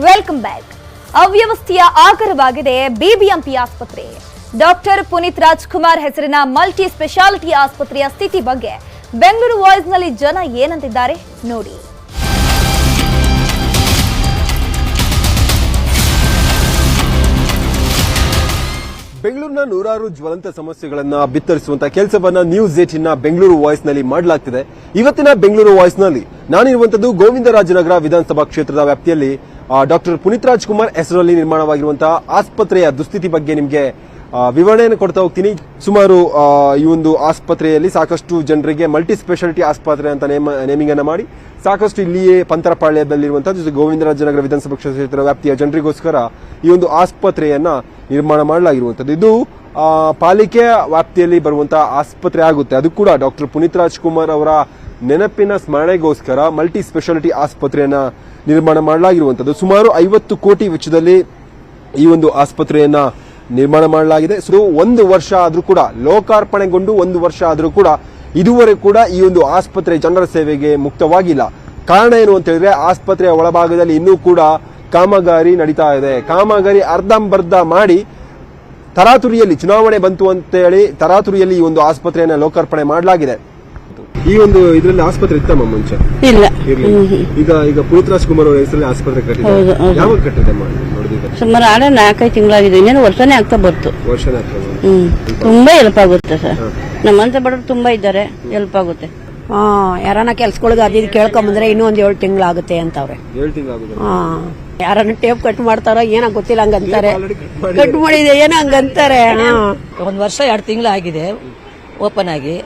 Welcome back. ಅವ್ಯವಸ್ಥೆಯ ಆಗರವಾಗಿದೆ BBMP ಆಸ್ಪತ್ರೆ. ಡಾಕ್ಟರ್ ಪುನೀತ್ ರಾಜ್ಕುಮಾರ್ ಹೆಸರಿನ ಮಲ್ಟಿ ಸ್ಪೆಷಾಲಿಟಿ ಆಸ್ಪತ್ರೆಯ ಸ್ಥಿತಿ ಬಗ್ಗೆ ಬೆಂಗಳೂರು ವಾಯ್ಸ್ನಲ್ಲಿ ಜನ ಏನಂತಿದ್ದಾರೆ ನೋಡಿ. ಬೆಂಗಳೂರಿನ ನೂರಾರು ಜ್ವಲಂತ ಸಮಸ್ಯೆಗಳನ್ನ ಬಿತ್ತರಿಸುವಂತಹ ಕೆಲಸವನ್ನ ನ್ಯೂಸ್ 18ನ ಬೆಂಗಳೂರು ವಾಯ್ಸ್ ನಲ್ಲಿ ಮಾಡಲಾಗ್ತಿದೆ. ಇವತ್ತಿನ ಬೆಂಗಳೂರು ವಾಯ್ಸ್ ನಲ್ಲಿ ನಾನಿರುವಂತದ್ದು ಗೋವಿಂದರಾಜನಗರ ವಿಧಾನಸಭಾ ಕ್ಷೇತ್ರದ ವ್ಯಾಪ್ತಿಯಲ್ಲಿ ಡಾಕ್ಟರ್ ಪುನೀತ್ ರಾಜ್ಕುಮಾರ್ ಹೆಸರಲ್ಲಿ ನಿರ್ಮಾಣವಾಗಿರುವಂತಹ ಆಸ್ಪತ್ರೆಯ ದುಸ್ಥಿತಿ ಬಗ್ಗೆ ನಿಮಗೆ ವಿವರಣೆಯನ್ನು ಕೊಡ್ತಾ ಹೋಗ್ತೀನಿ. ಸುಮಾರು ಈ ಒಂದು ಆಸ್ಪತ್ರೆಯಲ್ಲಿ ಸಾಕಷ್ಟು ಜನರಿಗೆ ಮಲ್ಟಿ ಸ್ಪೆಷಾಲಿಟಿ ಆಸ್ಪತ್ರೆ ಅಂತ ನೇಮಿಂಗ್ ಅನ್ನ ಮಾಡಿ ಸಾಕಷ್ಟು ಇಲ್ಲಿಯೇ ಪಂತರಪಾಳ್ಯದಲ್ಲಿರುವಂತಹ ಗೋವಿಂದರಾಜನಗರ ವಿಧಾನಸಭಾ ಕ್ಷೇತ್ರದ ವ್ಯಾಪ್ತಿಯ ಜನರಿಗೋಸ್ಕರ ಈ ಒಂದು ಆಸ್ಪತ್ರೆಯನ್ನ ನಿರ್ಮಾಣ ಮಾಡಲಾಗಿರುವಂತದ್ದು. ಇದು ಪಾಲಿಕೆ ವ್ಯಾಪ್ತಿಯಲ್ಲಿ ಬರುವಂತಹ ಆಸ್ಪತ್ರೆ ಆಗುತ್ತೆ. ಅದು ಕೂಡ ಡಾಕ್ಟರ್ ಪುನೀತ್ ರಾಜ್ಕುಮಾರ್ ಅವರ ನೆನಪಿನ ಸ್ಮರಣೆಗೋಸ್ಕರ ಮಲ್ಟಿ ಸ್ಪೆಷಾಲಿಟಿ ಆಸ್ಪತ್ರೆಯನ್ನ ನಿರ್ಮಾಣ ಮಾಡಲಾಗಿರುವಂತದ್ದು. ಸುಮಾರು 50 ಕೋಟಿ ವೆಚ್ಚದಲ್ಲಿ ಈ ಒಂದು ಆಸ್ಪತ್ರೆಯನ್ನ ನಿರ್ಮಾಣ ಮಾಡಲಾಗಿದೆ. ಸೊ 1 ವರ್ಷ ಆದ್ರೂ ಕೂಡ ಲೋಕಾರ್ಪಣೆಗೊಂಡು 1 ವರ್ಷ ಆದ್ರೂ ಕೂಡ ಇದುವರೆಗೂ ಕೂಡ ಈ ಒಂದು ಆಸ್ಪತ್ರೆ ಜನರ ಸೇವೆಗೆ ಮುಕ್ತವಾಗಿಲ್ಲ. ಕಾರಣ ಏನು ಅಂತ ಹೇಳಿದ್ರೆ ಆಸ್ಪತ್ರೆಯ ಒಳಭಾಗದಲ್ಲಿ ಇನ್ನೂ ಕೂಡ ಕಾಮಗಾರಿ ನಡೀತಾ ಇದೆ. ಕಾಮಗಾರಿ ಅರ್ಧಂಬರ್ಧ ಮಾಡಿ ತರಾತುರಿಯಲ್ಲಿ ಚುನಾವಣೆ ಬಂತು ಅಂತ ಹೇಳಿ ತರಾತುರಿಯಲ್ಲಿ ಈ ಒಂದು ಆಸ್ಪತ್ರೆಯನ್ನ ಲೋಕಾರ್ಪಣೆ ಮಾಡಲಾಗಿದೆ. ಈ ಒಂದು ಇದರಲ್ಲಿ ಆಸ್ಪತ್ರೆ ಇತ್ತಮ್ಮ ಮುಂಚೆ ಇಲ್ಲ. ಈಗ ಪುನೀತ್ ರಾಜ್ಕುಮಾರ್ ಅವರ ಹೆಸರಲ್ಲಿ ಆಸ್ಪತ್ರೆ ಕಟ್ಟಿದೆ. ಯಾವಾಗ ಕಟ್ಟಿದೆ ನೋಡಿದ್ರೆ ಸುಮಾರು 4-5 ತಿಂಗಳಾಗಿದೆ. ಇನ್ನೇನು ವರ್ಷನೇ ಆಗ್ತಾ ಬರ್ತು. ವರ್ಷನೇ ಆಗ್ತದೆ. ತುಂಬಾ ಹೆಲ್ಪ್ ಆಗುತ್ತೆ ಸರ್. ನಮ್ಮಂತ ಬಡವರು ತುಂಬಾ ಇದ್ದಾರೆ, ಹೆಲ್ಪ್ ಆಗುತ್ತೆ. ಯಾರನ್ನ ಕೆಲ್ಸಗಳಿಗೆ ಅದು ಕೇಳ್ಕೊಂಬಂದ್ರೆ ಇನ್ನೂ 7 ತಿಂಗಳಾಗುತ್ತೆ ಅಂತವ್ರೆ. 7 ತಿಂಗಳಾಗುತ್ತೆ. ಯಾರನ್ನ ಟೇಪ್ ಕಟ್ ಮಾಡ್ತಾರೋ ಏನೋ ಗೊತ್ತಿಲ್ಲ, ಹಂಗಂತಾರೆ. ಕಟ್ ಮಾಡಿದೆ ಏನೋ ಹಂಗಂತಾರೆ. 1 ವರ್ಷ 2 ತಿಂಗಳು ಆಗಿದೆ ಓಪನ್ ಆಗಿ.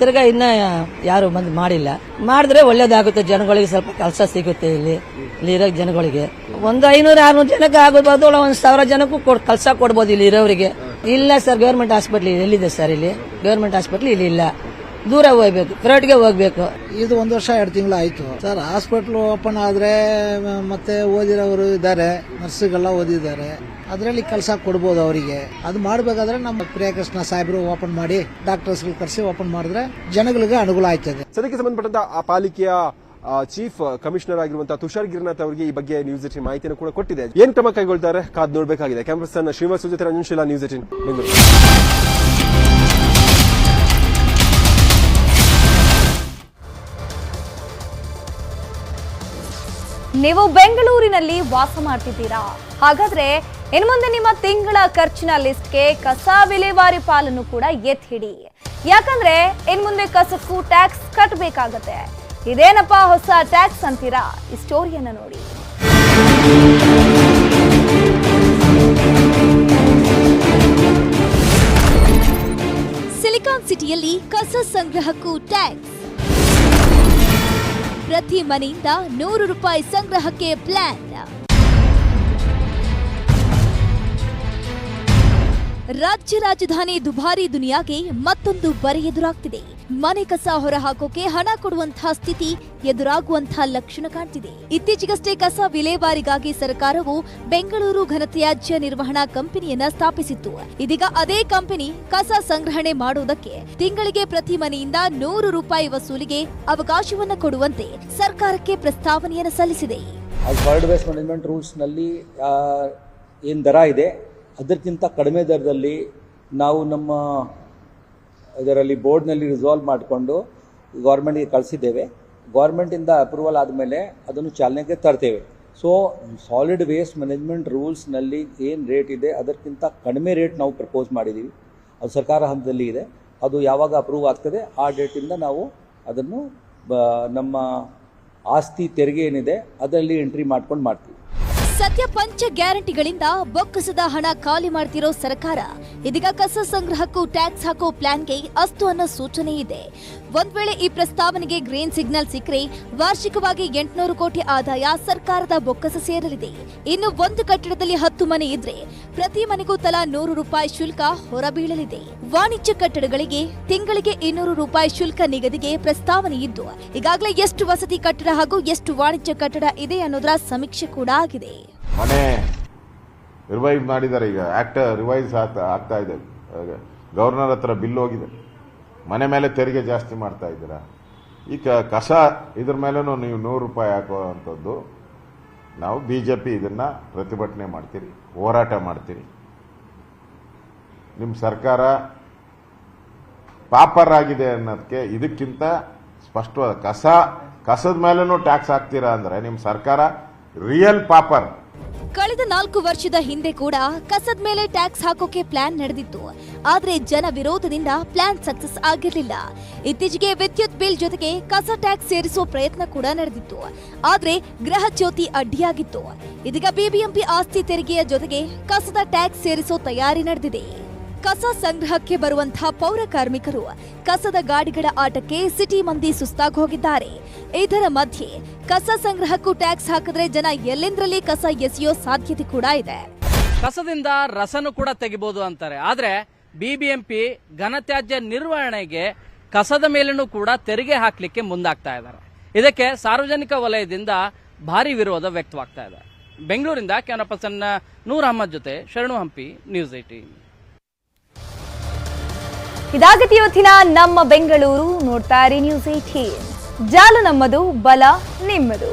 ತಿರ್ಗಾ ಇನ್ನ ಯಾರು ಬಂದು ಮಾಡಿಲ್ಲ. ಮಾಡಿದ್ರೆ ಒಳ್ಳೇದಾಗುತ್ತೆ, ಜನಗಳಿಗೆ ಸ್ವಲ್ಪ ಕೆಲಸ ಸಿಗುತ್ತೆ. ಇಲ್ಲಿ ಇರೋ ಜನಗಳಿಗೆ ಒಂದು 500-600 ಜನಕ್ಕೆ ಆಗಬಹುದು, 1,000 ಜನಕ್ಕೂ ಕೆಲಸ ಕೊಡ್ಬೋದು ಇಲ್ಲಿ ಇರೋರಿಗೆ. ಇಲ್ಲ ಸರ್, ಗವರ್ಮೆಂಟ್ ಹಾಸ್ಪಿಟ್ಲ್ ಎಲ್ಲಿದೆ ಸರ್? ಇಲ್ಲಿ ಗವರ್ಮೆಂಟ್ ಹಾಸ್ಪಿಟ್ಲ್ ಇಲ್ಲಿ ಇಲ್ಲ, ದೂರ ಹೋಗ್ಬೇಕು, ಪ್ರೈವೇಟ್ಗೆ ಹೋಗ್ಬೇಕು. ಇದು 1 ವರ್ಷ 2 ತಿಂಗಳು ಆಯ್ತು ಸರ್. ಹಾಸ್ಪಿಟ್ಲ್ ಓಪನ್ ಆದ್ರೆ ಮತ್ತೆ ಓದಿರೋರು ಇದ್ದಾರೆ, ನರ್ಸ್ಗೆಲ್ಲ ಓದಿದ್ದಾರೆ, ಅದರಲ್ಲಿ ಕೆಲಸ ಕೊಡ್ಬೋದು ಅವರಿಗೆ. ಅದು ಮಾಡಬೇಕಾದ್ರೆ ನಮ್ಮ ಪ್ರಿಯಕೃಷ್ಣ ಸಾಹೇಬರು ಓಪನ್ ಮಾಡಿ ಡಾಕ್ಟರ್ಸ್ ಕರೆಸಿ ಓಪನ್ ಮಾಡಿದ್ರೆ ಜನಗಳಿಗೆ ಅನುಕೂಲ ಆಯ್ತದೆ. ಸದ್ಯಕ್ಕೆ ಸಂಬಂಧಪಟ್ಟಂತ ಆ ಪಾಲಿಕೆಯ ಚೀಫ್ ಕಮಿಷನರ್ ಆಗಿರುವಂತಹ ತುಷಾರ್ ಗಿರಿನಾಥ್ ಅವರಿಗೆ ಈ ಬಗ್ಗೆ ನ್ಯೂಸ್ 18 ಮಾಹಿತಿಯನ್ನು ಕೂಡ ಕೊಟ್ಟಿದೆ. ಏನ್ ಕ್ರಮ ಕೈಗೊಳ್ತಾರೆ ಕಾದ್ ನೋಡಬೇಕಾಗಿದೆ. ಕ್ಯಾಮರಾ ಪರ್ಸನ್ ಶ್ರೀನಿವಾಸ್ ಜೊತೆ ರಂಜನ್ಶೀಲಾ, ನ್ಯೂಸ್ 18 ಬೆಂಗಳೂರು. ನೀವು ಬೆಂಗಳೂರಿನಲ್ಲಿ ವಾಸ ಮಾಡ್ತಿದ್ದೀರಾ? ಹಾಗಾದ್ರೆ ಇನ್ನು ಮುಂದೆ ನಿಮ್ಮ ತಿಂಗಳ ಖರ್ಚಿನ ಲಿಸ್ಟ್ಗೆ ಕಸ ವಿಲೇವಾರಿ ಪಾಲನ್ನು ಕೂಡ ಎತ್ತಿಡಿ. ಯಾಕಂದ್ರೆ ಇನ್ನು ಮುಂದೆ ಕಸಕ್ಕೂ ಟ್ಯಾಕ್ಸ್ ಕಟ್ಟಬೇಕಾಗತ್ತೆ. ಇದೇನಪ್ಪ ಹೊಸ ಟ್ಯಾಕ್ಸ್ ಅಂತೀರಾ? ಈ ಸ್ಟೋರಿಯನ್ನ ನೋಡಿ. ಸಿಲಿಕಾನ್ ಸಿಟಿಯಲ್ಲಿ ಕಸ ಸಂಗ್ರಹಕ್ಕೂ ಟ್ಯಾಕ್ಸ್. ಪ್ರತಿ ಮನೆಯಿಂದ ₹100 ಸಂಗ್ರಹಕ್ಕೆ ಪ್ಲಾನ್. ರಾಜ್ಯ ರಾಜಧಾನಿ ದುಬಾರಿ ದುನಿಯಾಗೆ ಮತ್ತೊಂದು ಬರೆ ಎದುರಾಗ್ತಿದೆ. ಮನೆ ಕಸ ಹೊರ ಹಾಕೋಕೆ ಹಣ ಕೊಡುವಂತಹ ಸ್ಥಿತಿ ಎದುರಾಗುವಂತಹ ಲಕ್ಷಣ ಕಾಣ್ತಿದೆ. ಇತ್ತೀಚೆಗಷ್ಟೇ ಕಸ ವಿಲೇವಾರಿಗಾಗಿ ಸರ್ಕಾರವು ಬೆಂಗಳೂರು ಘನತ್ಯಾಜ್ಯ ನಿರ್ವಹಣಾ ಕಂಪನಿಯನ್ನ ಸ್ಥಾಪಿಸಿತ್ತು. ಇದೀಗ ಅದೇ ಕಂಪನಿ ಕಸ ಸಂಗ್ರಹಣೆ ಮಾಡುವುದಕ್ಕೆ ತಿಂಗಳಿಗೆ ಪ್ರತಿ ಮನೆಯಿಂದ ₹100 ವಸೂಲಿಗೆ ಅವಕಾಶವನ್ನ ಕೊಡುವಂತೆ ಸರ್ಕಾರಕ್ಕೆ ಪ್ರಸ್ತಾವನೆಯನ್ನು ಸಲ್ಲಿಸಿದೆ. ಸಾಲಿಡ್ ವೇಸ್ಟ್ ಮ್ಯಾನೇಜ್ಮೆಂಟ್ ರೂಲ್ಸ್ ನಲ್ಲಿ ಏನು ದರ ಇದೆ ಅದಕ್ಕಿಂತ ಕಡಿಮೆ ದರದಲ್ಲಿ ನಾವು ನಮ್ಮ ಇದರಲ್ಲಿ ಬೋರ್ಡ್ನಲ್ಲಿ ರಿಸಾಲ್ವ್ ಮಾಡಿಕೊಂಡು ಗೌರ್ಮೆಂಟ್ಗೆ ಕಳಿಸಿದ್ದೇವೆ. ಗೌರ್ಮೆಂಟಿಂದ ಅಪ್ರೂವಲ್ ಆದಮೇಲೆ ಅದನ್ನು ಚಾಲನೆಗೆ ತರ್ತೇವೆ. ಸೊ ಸಾಲಿಡ್ ವೇಸ್ಟ್ ಮ್ಯಾನೇಜ್ಮೆಂಟ್ ರೂಲ್ಸ್ನಲ್ಲಿ ಏನು ರೇಟ್ ಇದೆ ಅದಕ್ಕಿಂತ ಕಡಿಮೆ ರೇಟ್ ನಾವು ಪ್ರಪೋಸ್ ಮಾಡಿದ್ದೀವಿ. ಅದು ಸರ್ಕಾರ ಹಂತದಲ್ಲಿ ಇದೆ. ಅದು ಯಾವಾಗ ಅಪ್ರೂವ್ ಆಗ್ತದೆ ಆ ಡೇಟಿಂದ ನಾವು ಅದನ್ನು ನಮ್ಮ ಆಸ್ತಿ ತೆರಿಗೆ ಏನಿದೆ ಅದರಲ್ಲಿ ಎಂಟ್ರಿ ಮಾಡ್ಕೊಂಡು ಮಾಡ್ತೀವಿ. ಸದ್ಯ ಪಂಚ ಗ್ಯಾರಂಟಿಗಳಿಂದ ಬೊಕ್ಕಸದ ಹಣ ಖಾಲಿ ಮಾಡ್ತಿರೋ ಸರ್ಕಾರ ಇದೀಗ ಕಸ ಸಂಗ್ರಹಕ್ಕೂ ಟ್ಯಾಕ್ಸ್ ಹಾಕೋ ಪ್ಲಾನ್ಗೆ ಅಸ್ತು ಅನ್ನೋ ಸೂಚನೆ ಇದೆ. ಒಂದ್ ವೇಳೆ ಈ ಪ್ರಸ್ತಾವನೆಗೆ ಗ್ರೀನ್ ಸಿಗ್ನಲ್ ಸಿಕ್ಕರೆ ವಾರ್ಷಿಕವಾಗಿ 800 ಕೋಟಿ ಆದಾಯ ಸರ್ಕಾರದ ಬೊಕ್ಕಸ ಸೇರಲಿದೆ. ಇನ್ನು ಒಂದು ಕಟ್ಟಡದಲ್ಲಿ 10 ಮನೆ ಇದ್ರೆ ಪ್ರತಿ ಮನೆಗೂ ತಲಾ ₹100 ಶುಲ್ಕ ಹೊರಬೀಳಲಿದೆ. ವಾಣಿಜ್ಯ ಕಟ್ಟಡಗಳಿಗೆ ತಿಂಗಳಿಗೆ ₹200 ಶುಲ್ಕ ನಿಗದಿಗೆ ಪ್ರಸ್ತಾವನೆ ಇದ್ದು ಈಗಾಗಲೇ ಎಷ್ಟು ವಸತಿ ಕಟ್ಟಡ ಹಾಗೂ ಎಷ್ಟು ವಾಣಿಜ್ಯ ಕಟ್ಟಡ ಇದೆ ಅನ್ನೋದರ ಸಮೀಕ್ಷೆ ಕೂಡ ಆಗಿದೆ. ಮನೆ ರಿವೈವ್ ಮಾಡಿದ್ದಾರೆ. ಈಗ ಆಕ್ಟ್ ರಿವೈಸ್ ಆಗ್ತಾ ಇದೆ. ಗವರ್ನರ್ ಹತ್ರ ಬಿಲ್ ಹೋಗಿದೆ. ಮನೆ ಮೇಲೆ ತೆರಿಗೆ ಜಾಸ್ತಿ ಮಾಡ್ತಾ ಇದ್ದೀರಾ. ಈಗ ಕಸ ಇದ್ರ ಮೇಲೂ ನೀವು ₹100 ಹಾಕುವಂಥದ್ದು ನಾವು BJP ಇದನ್ನು ಪ್ರತಿಭಟನೆ ಮಾಡ್ತೀರಿ, ಹೋರಾಟ ಮಾಡ್ತೀರಿ. ನಿಮ್ಮ ಸರ್ಕಾರ ಪಾಪರ್ ಆಗಿದೆ ಅನ್ನೋದಕ್ಕೆ ಇದಕ್ಕಿಂತ ಸ್ಪಷ್ಟವಾದ ಕಸದ ಮೇಲೂ ಟ್ಯಾಕ್ಸ್ ಹಾಕ್ತೀರಾ ಅಂದರೆ ನಿಮ್ಮ ಸರ್ಕಾರ ರಿಯಲ್ ಪಾಪರ್. ಕಳೆದ 4 ವರ್ಷದ ಹಿಂದೆ ಕೂಡ ಕಸದ ಮೇಲೆ ಟ್ಯಾಕ್ಸ್ ಹಾಕೋಕೆ ಪ್ಲಾನ್ ನಡೆದಿತ್ತು. ಆದ್ರೆ ಜನ ವಿರೋಧದಿಂದ ಪ್ಲಾನ್ ಸಕ್ಸಸ್ ಆಗಿರಲಿಲ್ಲ. ಇತ್ತೀಚೆಗೆ ವಿದ್ಯುತ್ ಬಿಲ್ ಜೊತೆಗೆ ಕಸ ಟ್ಯಾಕ್ಸ್ ಸೇರಿಸುವ ಪ್ರಯತ್ನ ಕೂಡ ನಡೆದಿತ್ತು. ಆದ್ರೆ ಗೃಹ ಜ್ಯೋತಿ ಅಡ್ಡಿಯಾಗಿತ್ತು. ಇದೀಗ ಬಿಬಿಎಂಪಿ ಆಸ್ತಿ ತೆರಿಗೆಯ ಜೊತೆಗೆ ಕಸದ ಟ್ಯಾಕ್ಸ್ ಸೇರಿಸೋ ತಯಾರಿ ನಡೆದಿದೆ. ಕಸ ಸಂಗ್ರಹಕ್ಕೆ ಬರುವಂತಹ ಪೌರ ಕಾರ್ಮಿಕರು ಕಸದ ಗಾಡಿಗಳ ಆಟಕ್ಕೆ ಸಿಟಿ ಮಂದಿ ಸುಸ್ತಾಗಿ ಹೋಗಿದ್ದಾರೆ. ಇದರ ಮಧ್ಯೆ ಕಸ ಸಂಗ್ರಹಕ್ಕೂ ಟ್ಯಾಕ್ಸ್ ಹಾಕಿದ್ರೆ ಜನ ಎಲ್ಲೆಂದ್ರಲ್ಲಿ ಕಸ ಎಸೆಯೋ ಸಾಧ್ಯತೆ ಕೂಡ ಇದೆ. ಕಸದಿಂದ ರಸನು ಕೂಡ ತೆಗಿಬಹುದು ಅಂತಾರೆ. ಆದ್ರೆ ಬಿಬಿಎಂಪಿ ಘನತ್ಯಾಜ್ಯ ನಿರ್ವಹಣೆಗೆ ಕಸದ ಮೇಲೂ ಕೂಡ ತೆರಿಗೆ ಹಾಕ್ಲಿಕ್ಕೆ ಮುಂದಾಗ್ತಾ ಇದ್ದಾರೆ. ಇದಕ್ಕೆ ಸಾರ್ವಜನಿಕ ವಲಯದಿಂದ ಭಾರಿ ವಿರೋಧ ವ್ಯಕ್ತವಾಗ್ತಾ ಇದೆ. ಬೆಂಗಳೂರಿಂದ ಕ್ಯಾಮರಾ ಪರ್ಸನ್ ನೂರ್ ಅಹಮದ್ ಜೊತೆ ಶರಣು ಹಂಪಿ, ನ್ಯೂಸ್ 18. ಇದಾಗತಿ ಇವತ್ತಿನ ನಮ್ಮ ಬೆಂಗಳೂರು. ನೋಡ್ತಾ ಇರಿ ನ್ಯೂಸ್ 18. ಜಾಲ ನಮ್ಮದು, ಬಲ ನಿಮ್ಮದು.